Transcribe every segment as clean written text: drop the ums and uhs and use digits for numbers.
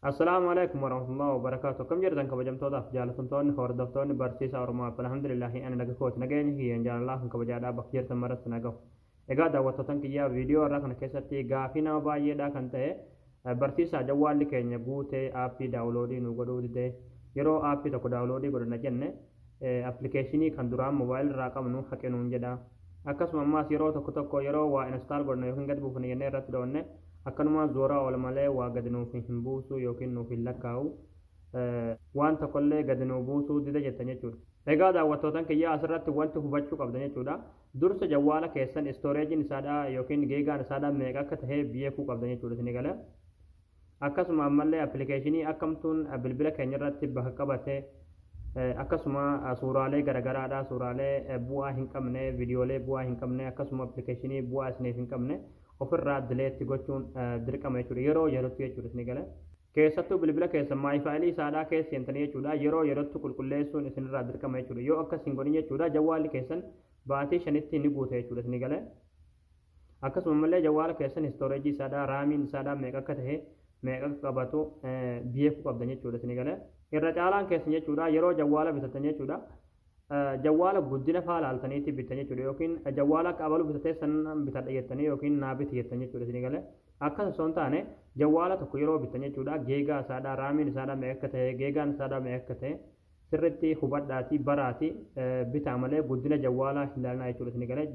Assalamualaikum warahmatullahi wabarakatuh. Kam jirtan kabajamtoota jaallatamtoonni hordoftoonni barsiisaa Oromoo alhamdulillahi ani naga kooti nageenya hiyyan jaalallah kabajaadhaa bakka jirtan maratti nagahu. Egaa daawwattootan kiyyaa viidiyoo irraa kana keessatti gaafii nama baay'eedha kan ta'e barsiisaa jawwaalli keenya guutee aappii daawuloodii nu godhuu dide yeroo aappii tokko daawuloodii godhana jenne appilikeeshinii kan duraan moobaayil irraa qabnu haqenuun jedha. Akkasuma ammaas yeroo tokko yeroo waa instaal godhana yookiin gad buufne jennee irratti doonne akkanuma zoora ol malee waa gad nuuf hin buusu yookiin nuuf hin lakkaa'u waan tokkollee gad nuu buusuu dida jettan jechuudha. Egaa daawwattootan kiyyaa asirratti wanti hubachuu qabdan jechuudha. Dursa jawwaala keessan istooreejiin isaadhaa yookiin geegaan isaadhaa meeqa akka ta'e beekuu qabdan jechuudha isin galee. Akkasuma ammallee appilikeeshinii akkamtuun bilbila keenya irratti bakka qabate akkasuma suuraalee garagaraadhaa suuraalee bu'aa hin qabne viidiyoolee bu'aa hin qabne akkasuma appilikeeshinii bu'aa isiniif hin qabne ofirraa dileetti gochuun dirqama jechuudha yeroo yerootti jechuudha isin galee. Keessattuu bilbila keessa maayifaayilii isaadhaa keessa seentanii jechuudha yerootti qulqulleessuun isinirraa dirqama jechuudha yoo akkas hin godhin jechuudha jawwaalli keessan baatii 5tti ni guute jechuudha isin galee. Akkasuma illee jawwaala keessan istooreejii isaadhaa raamiin isaadhaa meeqa akka ta'e meeqa qabatu beekuu qabdan jechuudha isin galee. Irra caalaan keessan jechuudha yeroo jawwaala bitatan jechuudha jawwaala guddina faa laaltaniitti bitan jechuudha yookiin jawwaala qabalu bitatee san bitadha jettanii yookiin naa biti jettan jechuudha isin galee. Akkas osoo hin taane jawwaala tokko yeroo bitan jechuudha geegaa isaadhaa raamiin isaadhaa meeqa akka ta'e geegaan isaadhaa meeqa akka ta'e sirriitti hubadhaatii baraati bitaa malee guddina jawwaalaa hin ilaalnaa jechuudha isin galee.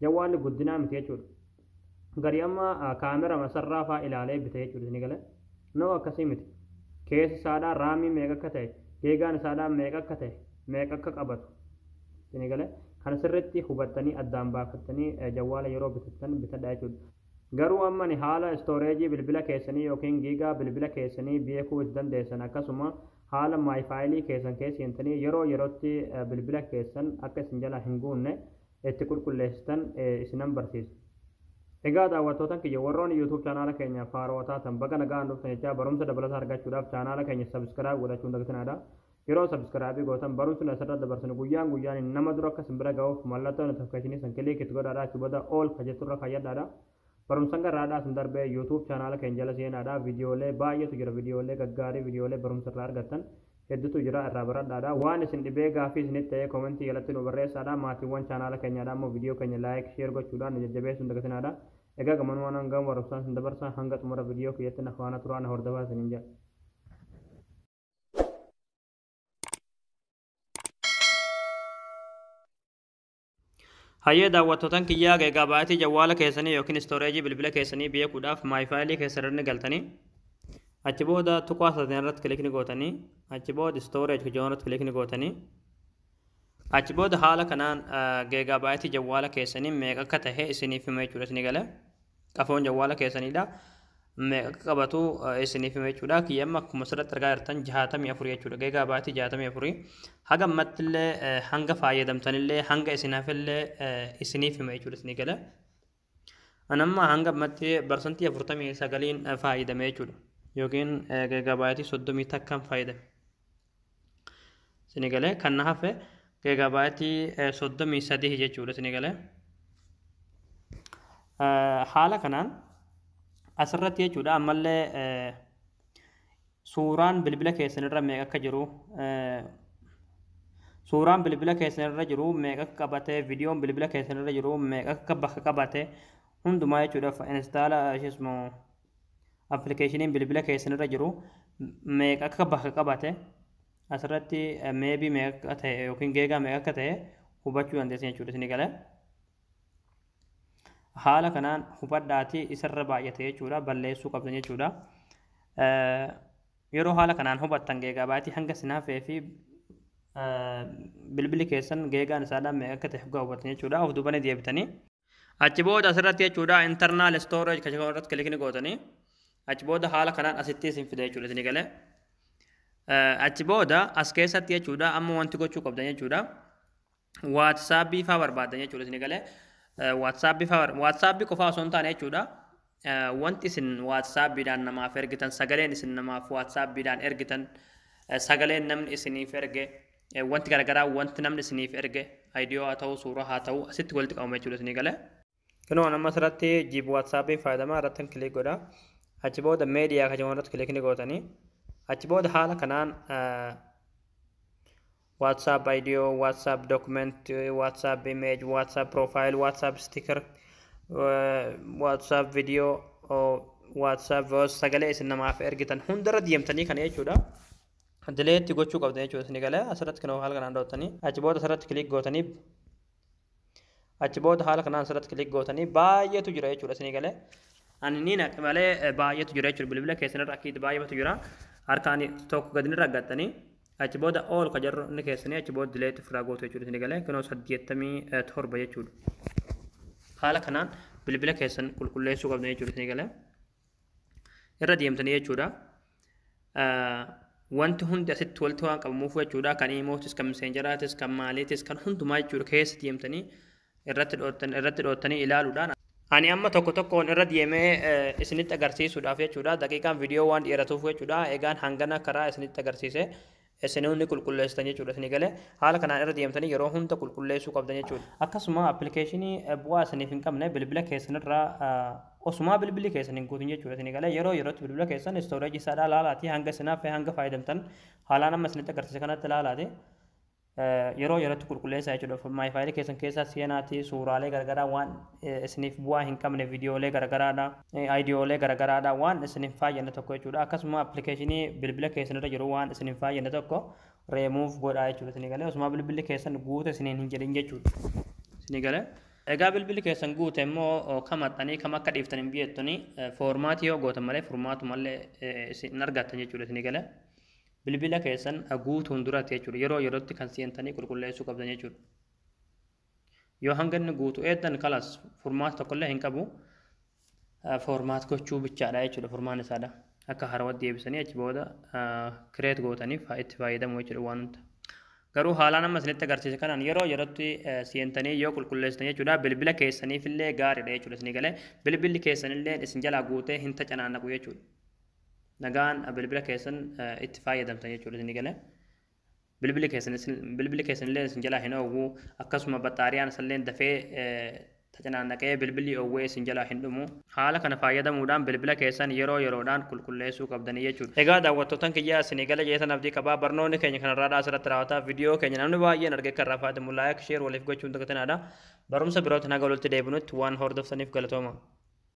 Jawwaalli guddinaa miti jechuudha. Gari amma kaamera masarraa faa ilaalee bita jechuudha isin galee. Noo akkasii miti. Keessa isaadhaa raamii meeqa akka ta'e geegaan isaadhaa meeqa akka ta'e meeqa akka qabatu isin galee. Kana sirriitti hubattanii addaan baafattanii jawwaala yeroo bitatan bitadha jechuudha. Garuu amma ni haala istooreejii bilbila keessanii yookiin giigaa bilbila keessanii beekuu itti dandeessan akkasuma haala maayifaayilii keessan keessintanii yerootti bilbila keessan akka isin jala hin guunne itti qulqulleessitan isinan barsiisa. Egaa daawwattootan kiyya warroonni YouTube chaanaala keenya faarootaa tan baga nagaan dhuftan jechaa barumsa dabalataa argachuudhaaf chaanaala keenya sabskiraayib godhachuun dagatinadha. Yeroo sabskiraabii gootan barumsi asirra dabarsan guyyaan nama dura akka simbira ga'uuf mallattoo notifikashinii san kiliikitti godhaadha achi booda ool kajetturra fayyadaadha. Barumsan garraadhaa sin darbee YouTube chaanaala keenya jala seenaadha viidiyoolee baay'eetu jira viidiyoolee gaggaarii viidiyoolee barumsa irraa argattan hedduutu jira irraa baradhaadha waan isin dhibee gaafii isinitti ta'ee koomentii jalatti nu barreessaadha maatiiwwan chaanaala keenyaadha ammoo viidiyoo keenya laayik sheer gochuudhaan nu jajjabeessuun dagatinaadha. Egaa gamanumaan hangam barumsaan sin dabarsa hanga xumura viidiyoo kiyyatti na faana turaan hordofaa isiniin jedha. Hayyee daawwattootan kiyyaa egaa baatii jawwaala keessanii yookiin istooreejii bilbila keessanii beekuudhaaf maayifaayilii keessarratti galtanii achi booda tuqaa sadeen irratti kilikni gootanii achi booda istooreej kijoon irratti kilikni gootanii achi booda haala kanaan geegaabaaytii jawwaala keessanii meeqa akka ta'e isiniif hima jechuudha isin galee qafoon jawwaala keessaniidha meeqa akka qabatu isiniif hima jechuudha kiyyamma akkuma sirratti argaa jirtan 64 jechuudha geegaabaaytii 64 haga ammattillee hanga fayyadamtanillee hanga isinaafillee isiniif hima jechuudha isin galee anamma hanga ammatti barsantii 49 fayyadame jechuudha yookiin geegaabaaytii 30 takkaan fayyadame isin galee kan hafe geegaabaaytii 33 jechuudha isin galee haala kanaan asirratti jechuudha ammallee suuraan bilbila keessanirra meeqa akka jiru suuraan bilbila keessanirra jiru meeqa akka qabate viidiyoon bilbila keessanirra jiru meeqa akka bakka qabate hundumaa jechuudha instaala isheesmo appilikeeshiniin bilbila keessanirra jiru meeqa akka bakka qabate asirratti meebii meeqa akka ta'e yookiin geegaa meeqa akka ta'e hubachuu dandeessan jechuudha isin galee. Haala kanaan hubadhaatii isarra baay'ate jechuudha balleessuu qabdan jechuudha. Yeroo haala kanaan hubattan geegaabaaytii hanga sinaafee fi bilbili keessan geegaan isaadhaa meeqa akka ta'e hubatan jechuudha of duubanii deebitanii. Achi booda asirratti jechuudha internal storage kan irratti kilikni gootanii achi booda haala kanaan asitti isin fida jechuudha isin galee. Achi booda as keessatti jechuudha amma wanti gochuu qabdan jechuudha. WhatsApp faa barbaadan jechuudha isin galee. WhatsApp qofaa osoo hin taane jechuudha. Wanti isin WhatsApp dhaan namaaf ergitan sagaleen isin namaaf WhatsApp dhaan ergitan sagaleen namni isiniif erge wanti garagaraa wanti namni isiniif erge viidiyoo haa ta'u suuraa haa ta'u asitti walitti qabama jechuudha isin galee. Kunoo nama asirratti jiib WhatsApp fayyadamaa irratti kilik godha. achi booda meediyaa ka jamarratti kilikni gootanii achi booda haala kanaan WhatsApp video, WhatsApp document, WhatsApp image, WhatsApp profile, WhatsApp sticker, WhatsApp video, WhatsApp voice sagalee isin namaaf ergitan hundarra deemtanii kana jechuudha. Delete gochuu qabdan jechuudha isin galee asirratti kan haala kanaan dhootanii achi booda asirratti kilik gootanii achi booda haala kanaan asirratti kilik gootanii baay'eetu jira jechuudha isin galee ani ni naqe malee baay'eetu jira jechuudha bilbila keessanirra akkiitti baay'eetu jira harkaan tokko gadinirra gattanii achi booda all ka jarru inni keessanii achi booda delete ofirraa gootu jechuudha isin galee kunoo 87 jechuudha haala kanaan bilbila keessan qulqulleessuu qabdan jechuudha isin galee irra deemtanii jechuudha wanti hundi asitti walitti waan qabamuuf jechuudha kan imootis kan messengeraatis kan maaliitis kan hundumaa jechuudha keessa deemtanii irratti dhootanii ilaaluudhaan ani amma tokkoon irra deemee isinitti agarsiisuudhaaf jechuudha daqiiqaan viidiyoo waan dheeratuuf jechuudha egaan hangana karaa isinitti agarsiise isin hundi qulqulleessitan jechuudha isin galee haala kanaan irra deemtanii yeroo hunda qulqulleessuu qabdan jechuudha akkasuma appilikeeshinii bu'aa isiniif hin qabne bilbila keessanirraa osuma bilbili keessan hin guutin jechuudha isin galee yerootti bilbila keessan storage isaadhaa laalaatii hanga isinaaf hanga fayyadamtan haalaan amma isinitti agarsiise kanatti laalaati yerootti qulqulleessaa jechuudha my file keessan keessaa seenaatii suuraalee garagaraa waan isiniif bu'aa hin qabne viidiyoolee garagaraadha aayidiyoolee garagaraadha waan isiniif fayyadne tokko jechuudha akkasuma appilikeeshinii bilbila keessanirra jiru waan isiniif fayyadne tokko remove godhaa jechuudha isin galee osuma bilbilli keessan guute isiniin hin jedhin jechuudha isin galee egaa bilbilli keessan guute immoo kamaxxanii kam akka dhiiftan hin beektanii foormaatii yoo gootan malee formaatumallee isin argattan jechuudha isin galee bilbila keessan guutuun duratti jechuudha yerootti kan seentanii qulqulleessuu qabdan jechuudha yoo hanga inni guutu eeddan kalas formaat tokkollee hin qabu formaat gochuu bichaadha jechuudha formaan isaadha akka harawatti deebisanii achi booda kireet gootanii itti fayyadamu jechuudha waan hunda garuu haalaan amma isinitti agarsiise kanaan yerootti seentanii yoo qulqulleessitan jechuudha bilbila keessaniifillee gaariidha jechuudha isin galee bilbilli keessanillee isin jalaa guutee hin tacanaannaqu jechuudha nagaan bilbila keessan itti fayyadamtan jechuudha isin galee bilbili keessanillee isin jalaa hin oowwu akkasuma baxaariyaan isallee dafee tacanaannaqee bilbilli oowwee isin jalaa hin dhumu haala kana fayyadamuudhaan bilbila keessan yeroodhaan qulqulleessuu qabdanii jechuudha egaa daawwattootan kiyyaa isin galee jeetan abdii qabaa barnoonni keenya kanarraa asirratti raawwataa viidiyoo keenya namni baay'een argee kan raafatamu laayik sheer waliif gochuun dagatanadha barumsa birootti naga walitti deebinutti waan hordoftaniif galatooma